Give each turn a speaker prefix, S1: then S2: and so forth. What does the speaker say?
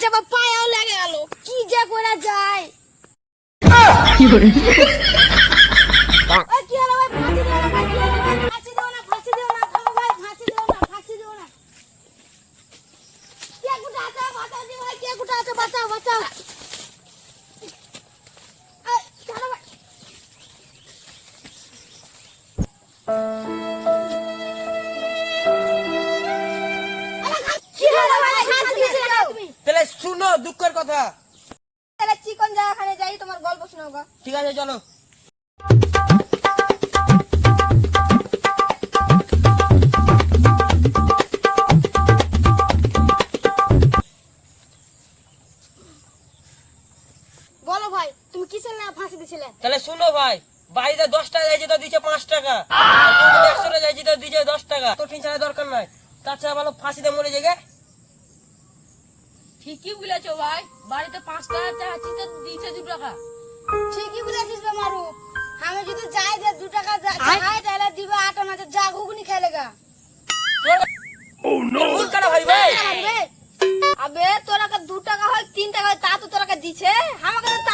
S1: চাপা পায়েও লেগে গেল, কি যে করা যায়।
S2: কি করে
S1: ওই কি হলো ভাই, ফাঁসি দিও না ভাই, কি হলো ভাই, ফাঁসি দিও না, ফাঁসি দিও না, থামো ভাই, ফাঁসি দিও না, ফাঁসি দিও না। কে কোথা আছে, বাঁচাও দি ভাই, কে কোথা আছে, বাঁচাও বাঁচাও। এই, ছাড়ো ভাই। কি হলো ভাই, ফাঁসি দিয়েছিলে না তুমি?
S3: তাহলে শুনো দুঃখের কথা।
S1: তাহলে চিকন জায়গাখানে যাই, তোমার গল্প শোনাও গা।
S3: ঠিক আছে চলো।
S1: বলো ভাই, তুমি কিসের না ফাঁসি দিছিলে?
S3: তাহলে শুনো ভাই, বাড়িতে 10 টাকা যাইছে তো দিচ্ছে 5 টাকা, আর তুমি 100 টাকা যাইছে তো দিচ্ছে 10 টাকা। তো টিন ছাড়া দরকার নাই, তার চেয়ে ভালো ফাঁসিতে মরে যাবে।
S2: ঠিকই বলেছো ভাই, বাড়িতে 5 টাকা চাচ্ছি তো দিয়েছে 2 টাকা।
S1: ঠিকই বলেছিস বে মারু, আমি যদি যাই যে 2 টাকা যাই তাহলে দিবা 8 আনা, যা ঘুগনি খেলে গা।
S3: ভুল কাটা ভাই ভাই।
S1: আবে তোরা 2 টাকা হয় 3 টাকা হয় তা তো তোরা দিছে, আমাকে তো